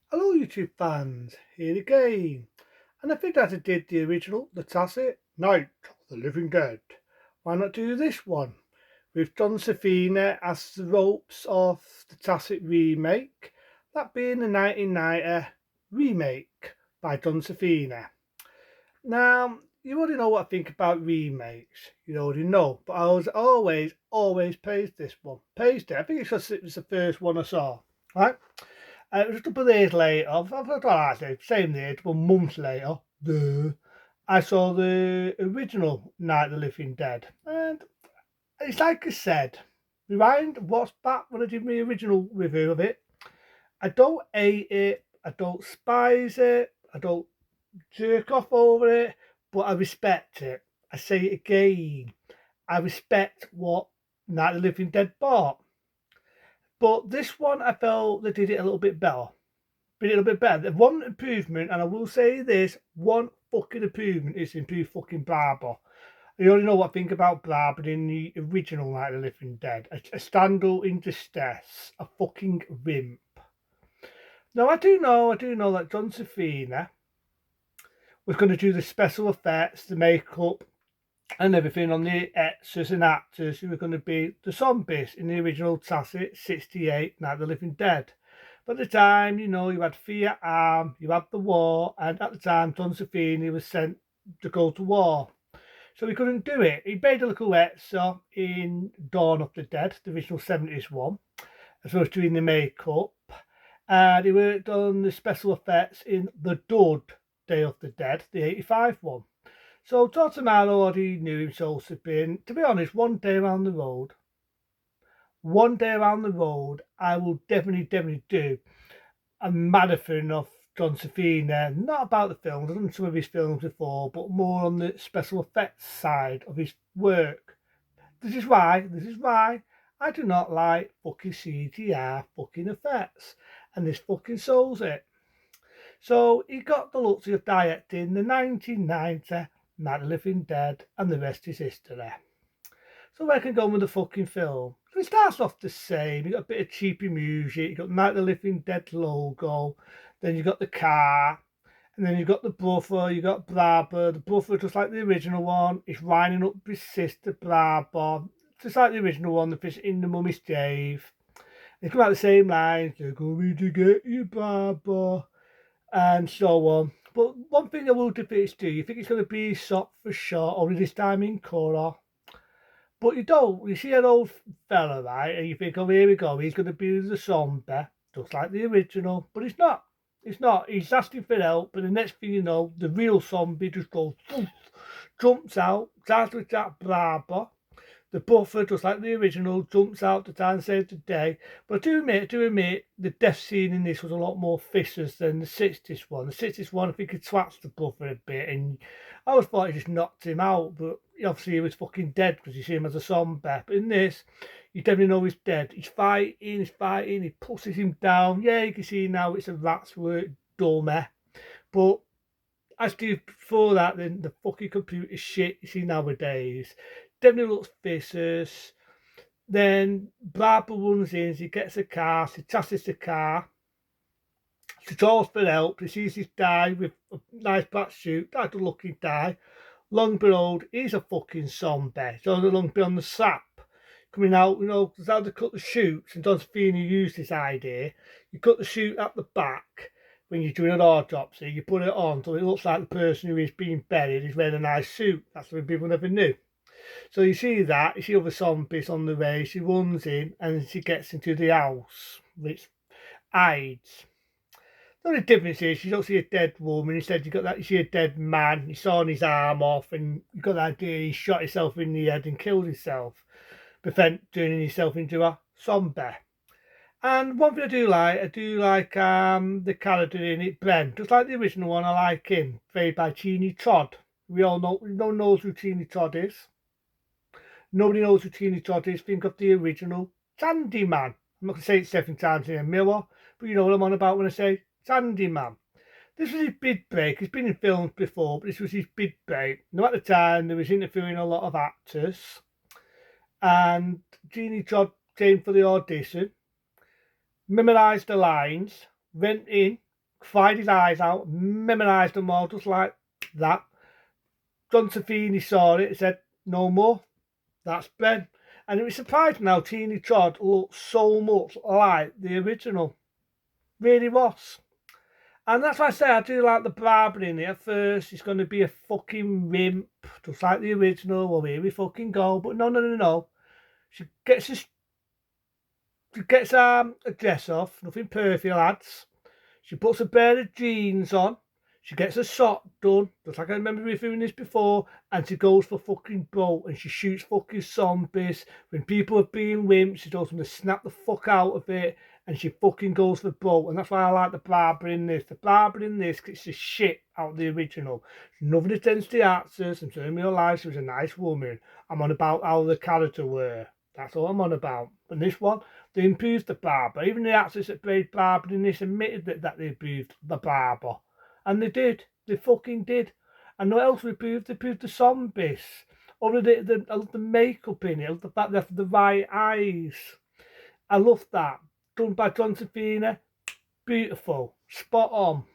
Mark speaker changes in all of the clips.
Speaker 1: Hello YouTube fans, here again. And I think that I did the original, the Tacit Night of the Living Dead. Why not do this one? With John Safina as the ropes of the Tacit remake, that being the 1990 remake by John Safina. Now, you already know what I think about remakes. You already know, but I was always praised this one. Praised it. I think it's because it was the first one I saw. Right? It was a couple of days later, not actually, same day, but months later, I saw the original Night of the Living Dead. And it's like I said, rewind, what's back when I did my original review of it. I don't hate it, I don't despise it, I don't jerk off over it, but I respect it. I say it again. I respect what Night of the Living Dead bought. But this one, I felt they did it a little bit better. But it'll be better. One improvement, and I will say this, one fucking improvement is improved fucking Barber. You already know what I think about Barber in the original Night of the Living Dead. A stand-up in distress, a fucking wimp. Now I do know that John Safina was going to do the special effects, the makeup, and everything on the extras and actors who were going to be the zombies in the original Tacit 68 Night of the Living Dead. But at the time, you had Vietnam, you had the war, and at the time, John Safini was sent to go to war. So he couldn't do it. He made a little extra in Dawn of the Dead, the original 70s one, as well as doing the makeup. And he worked on the special effects in The Dud, Day of the Dead, the 85 one. So Tortomano already knew himself to be honest, one day around the road, I will definitely do a marathon of John Safina, not about the films, I've done some of his films before, but more on the special effects side of his work. This is why I do not like fucking CGI fucking effects, and this fucking souls it. So he got the luxury of directing the 1990 Night of the Living Dead, and the rest is history. So where can go with the fucking film? So it starts off the same. You got a bit of cheapy music. You got Night of the Living Dead logo. Then you got the car, and then you got the brother. You got Brabber. The brother, just like the original one, is winding up his sister Brabber, just like the original one. The fish in the mummy's cave. They come out the same lines. They're coming to get you, Brabber, and so on. But one thing I will defeat to you think it's going to be shot for shot, only this time in colour. But you don't. You see an old fella, right? And you think, oh, here we go. He's going to be the zombie, just like the original. But he's not. He's not. He's asking for help. But the next thing you know, the real zombie just goes, poof, jumps out, starts with that Barber. The buffer, just like the original, jumps out to try and save the day. But I do admit, the death scene in this was a lot more vicious than the 60s one. The 60s one, I think it twats the buffer a bit, and I always thought he just knocked him out, but obviously he was fucking dead because you see him as a zombie. But in this, you definitely know he's dead. He's fighting, he pushes him down. Yeah, you can see now it's a rat's work, dummy. But as to before that, then the fucking computer shit you see nowadays definitely looks vicious. Then Barber runs in, he gets a car, he tasses the car, she calls for help, he sees this guy with a nice black suit, that's a lucky guy. Long behold, he's a fucking zombie. So the long beyond the sap coming out, that's how they cut the shoots, and Don Feeney used this idea. You cut the shoot at the back when you're doing an autopsy, you put it on so it looks like the person who is being buried is wearing a nice suit. That's what people never knew. So you see that, you see other zombies on the way, she runs in and she gets into the house, which hides. The only difference is you don't see a dead woman, instead you see a dead man, he's sawing his arm off, and you've got the idea he shot himself in the head and killed himself, prevent turning himself into a zombie. And one thing I do like the character in it, Bren, just like the original one, I like him, played by Teeny Todd. No one knows who Teeny Todd is. Nobody knows who Teeny Todd is. Think of the original Sandyman. I'm not going to say it 7 times in a mirror, but you know what I'm on about when I say Sandyman. This was his big break. He's been in films before, but this was his big break. Now, at the time, there was interviewing a lot of actors, and Teeny Todd came for the audition, memorised the lines, went in, cried his eyes out, memorised them all just like that. John Safini saw it and said, no more, that's Ben. And it was surprising how Teeny Todd looked so much like the original. Really was. And that's why I say I do like the Barbara in it. At first, it's going to be a fucking wimp, just like the original. Well, here we fucking go. But no. She gets a dress off, nothing perfect, lads. She puts a pair of jeans on. She gets a sock done, just like I remember reviewing this before, and she goes for fucking boat and she shoots fucking zombies. When people are being wimps, she tells them to snap the fuck out of it and she fucking goes for boat. And that's why I like the Barbara in this. The Barbara in this gets the shit out of the original. Nothing against the actors. I'm saying in real life she was a nice woman. I'm on about how the character were. That's all I'm on about. And this one, they improved the Barbara. Even the actors that played Barbara in this admitted that they improved the Barbara. And they did. They fucking did. And what else we proved? They proved the zombies. Or the makeup in it. The fact they have the right eyes. I love that. Done by John Safina. Beautiful. Spot on.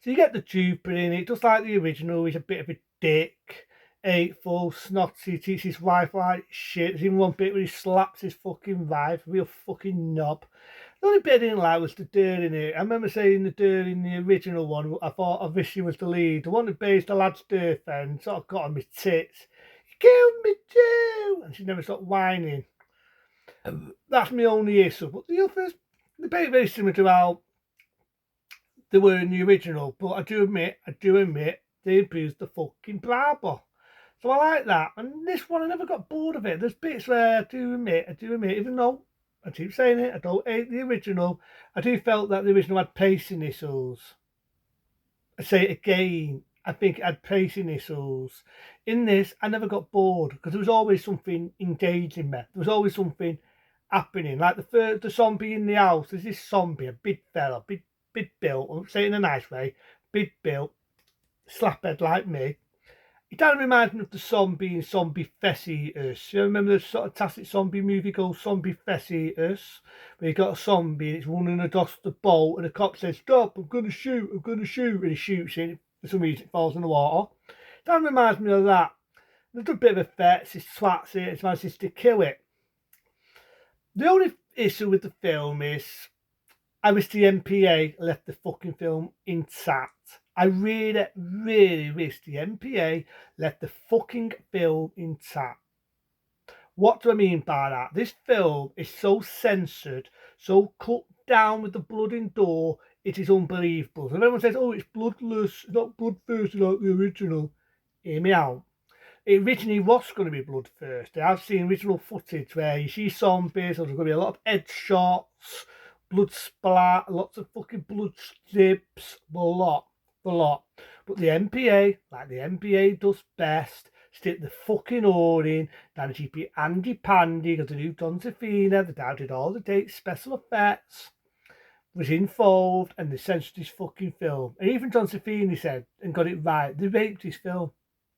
Speaker 1: So you get the Trooper in it, just like the original. He's a bit of a dick. Hateful, snotty, teaches his wife like shit. There's even one bit where he slaps his fucking wife. Real fucking knob. The only bit I didn't like was the dirt in it. I remember saying the dirt in the original one, I thought I wish she was the lead. The one that based the lad's dirt then sort of got on my tits. You killed me too! And she never stopped whining. That's my only issue. But the others, they're very similar to how they were in the original. But I do admit, they improved the fucking Barbara. So I like that. And this one, I never got bored of it. There's bits where I do admit, even though I keep saying it, I don't hate the original, I do felt that the original had pacing issues. I say it again, I think it had pacing issues. In this, I never got bored because there was always something engaging me. There was always something happening. Like the zombie in the house, there's this zombie, a big fella, big built, I'll say it in a nice way, big built, slaphead like me. It kind of reminds me of the zombie in Zombie Fess Eaters. You remember the sort of classic zombie movie called Zombie Fess Eaters? Where you got a zombie and it's running across the boat and the cop says, stop, I'm going to shoot. And he shoots it. For some reason it falls in the water. It kind of reminds me of that. There's a bit of effects, he swats it, it manages to kill it. The only issue with the film is I wish the MPA left the fucking film intact. I really wish the MPA left the fucking film intact. What do I mean by that? This film is so censored, so cut down with the blood and gore, it is unbelievable. So if everyone says, oh, it's bloodless, it's not bloodthirsty like the original, hear me out. It originally was going to be bloodthirsty. I've seen original footage where you see zombies, there's going to be a lot of head shots, blood splat, lots of fucking blood strips, a lot. But the MPA, like the MPA does best, stick the fucking oar in, then keep it handy pandy, because the new Don Safina, the dad did all the dates, special effects, was involved, and they censored his fucking film. And even Don Safina said, and got it right, they raped his film.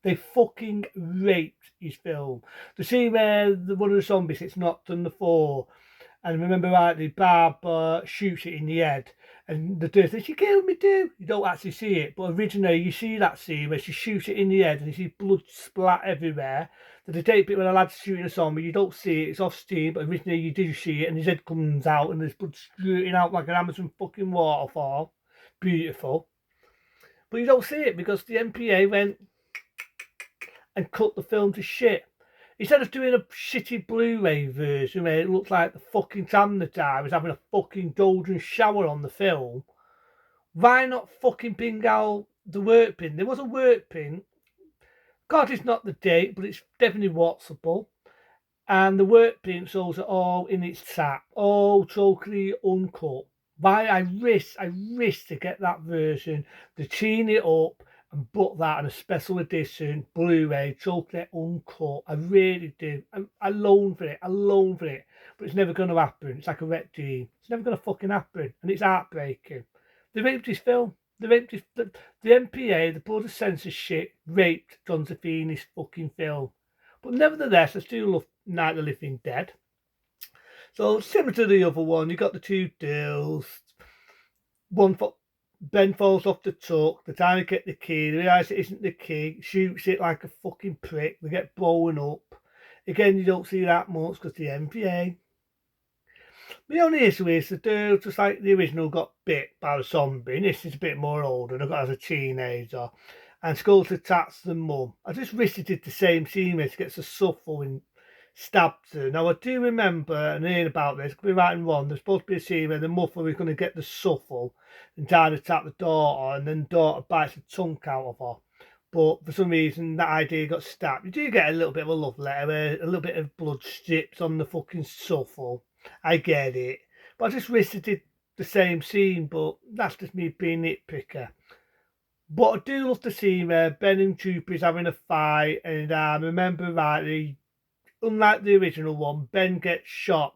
Speaker 1: They fucking raped his film. The scene where one of the zombies gets knocked on the floor, and remember rightly, Barb shoots it in the head. And the dude says, she killed me too. You don't actually see it. But originally, you see that scene where she shoots it in the head and you see blood splat everywhere. The tape bit when a lad's shooting a zombie, you don't see it. It's off steam. But originally, you do see it. And his head comes out and there's blood squirting out like an Amazon fucking waterfall. Beautiful. But you don't see it because the MPA went and cut the film to shit. Instead of doing a shitty Blu-ray version where it looks like the fucking Tamnatar was having a fucking golden shower on the film, why not fucking bring out the work pin? There was a work pin. God, it's not the date, but it's definitely watchable. And the work pin shows it all in its tap, all totally uncut. Why I wish to get that version, to clean it up, and put that in a special edition Blu-ray, totally uncut. I really do. I long for it. But it's never going to happen. It's like a wet dream. It's never going to fucking happen. And it's heartbreaking. They raped his film. They raped his... The MPA, the Board of Censorship, raped John Safini's fucking film. But nevertheless, I still love Night of the Living Dead. So similar to the other one, you got the two girls. Ben falls off the truck. They're trying to get the key. They realise it isn't the key. Shoots it like a fucking prick. They get blown up. Again, you don't see that much because the MPA. The only issue is the dude, just like the original, got bit by a zombie. This is a bit more older. They got as a teenager. And Skulls attacks the mum. I just wish he did the same scene where he gets a suffle and stabs her. Now, I do remember and hearing about this, could be right and wrong. There's supposed to be a scene where the mother was going to get the suffle and try to attack the daughter, and then the daughter bites the chunk out of her. But for some reason, that idea got stabbed. You do get a little bit of a love letter where a little bit of blood strips on the fucking suffle. I get it. But I just wish they did the same scene, but that's just me being nitpicker. But I do love the scene where Ben and Troop is having a fight, and I remember rightly, unlike the original one, Ben gets shot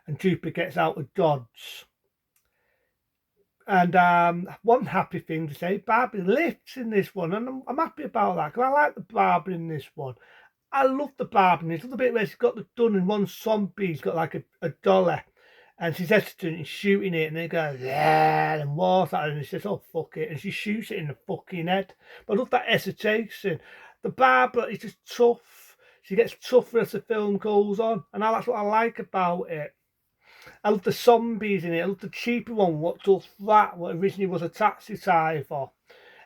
Speaker 1: and Trooper gets out of dodge. And one happy thing to say, Barbie lifts in this one, and I'm happy about that because I like the Barbie in this one. I love the Barbie. It's a little bit where she's got the gun and one zombie's got like a dollar, and she's hesitant and shooting it, and it goes, yeah, and wars at her, and she says, oh, fuck it, and she shoots it in the fucking head. But I love that hesitation. The Barbara is just tough. She gets tougher as the film goes on, and that's what I like about it. I love the zombies in it. I love the cheaper one, what does that, what originally was a taxi driver.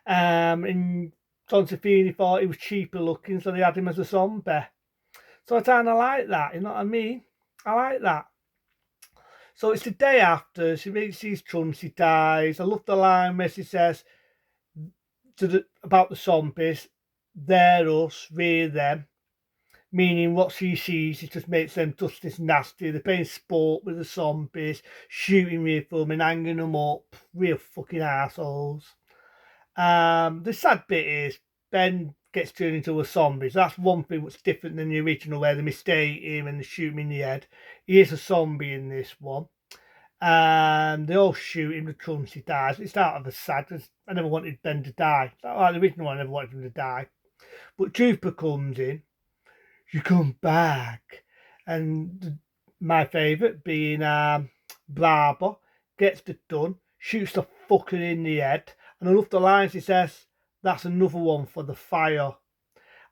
Speaker 1: And John Safini thought he was cheaper looking, so they had him as a zombie. So I kind of like that, you know what I mean? I like that. So it's the day after, she makes these trumps, she dies. I love the line where she says about the zombies, they're us, we're them. Meaning what she sees, it just makes them just as nasty. They're playing sport with the zombies, shooting with them and hanging them up. Real fucking assholes. The sad bit is Ben gets turned into a zombie. So that's one thing that's different than the original where they mistake him and they shoot him in the head. He is a zombie in this one. And they all shoot him, the trumps, he dies. It's out of a sad, I never wanted Ben to die. Like the original one, I never wanted him to die. But Trooper comes in. You come back. And my favourite being Barber gets the gun, shoots the fucker in the head. And I love the lines he says, that's another one for the fire.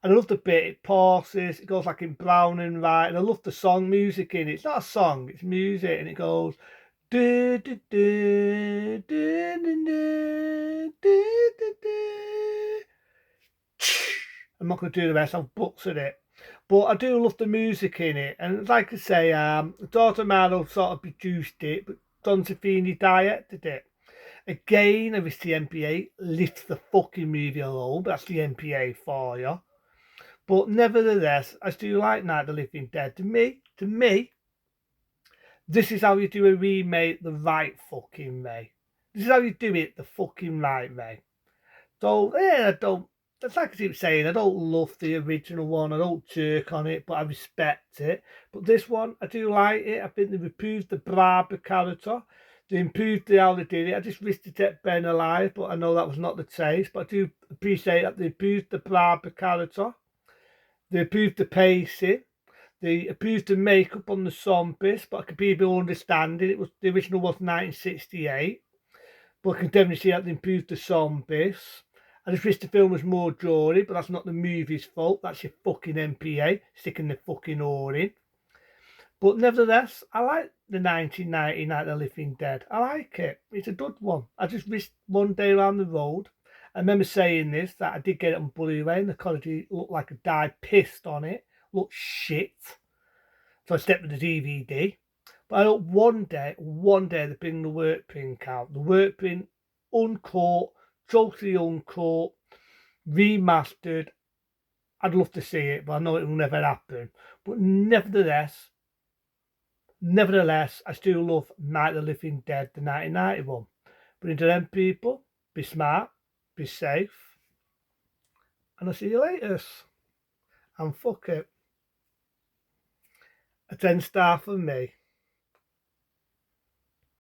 Speaker 1: And I love the bit, it pauses, it goes like in brown and white. And I love the song music in it. It's not a song, it's music. And it goes, du, du, du, du, du, du, du, du, du. I'm not going to do the rest, I've butchered it. But I do love the music in it. And like I say, Daughter Marlowe sort of produced it, but Don Safini directed it. Again, I wish the MPA lifts the fucking movie alone, but that's the MPA for you. But nevertheless, I do like Night of the Living Dead. To me, this is how you do a remake the right fucking way. This is how you do it the fucking right way. So, yeah, I don't, that's like I keep saying, I don't love the original one. I don't jerk on it, but I respect it. But this one, I do like it. I think they've improved the Barbara character. They improved how they did it. I just wish they kept Ben alive, but I know that was not the case. But I do appreciate that they improved the Barbara character. They improved the pacing. They improved the makeup on the zombies, but I could people understand it. It was the original was 1968, but I can definitely see that they improved the zombies. I just wish the film was more jewelry, but that's not the movie's fault. That's your fucking MPA sticking the fucking oar in. But nevertheless, I like the 1990 Night of the Living Dead. I like it. It's a good one. I just wish one day around the road. I remember saying this, that I did get it on Blu-ray and the quality looked like a dye pissed on it. Looked shit. So I stepped with the DVD. But I hope one day they bring the work print out. The work print, uncut, totally uncut, remastered. I'd love to see it, but I know it will never happen. But nevertheless, I still love Night of the Living Dead, the 1991. But until then, people, be smart, be safe, and I'll see you later. And fuck it. A 10 star from me.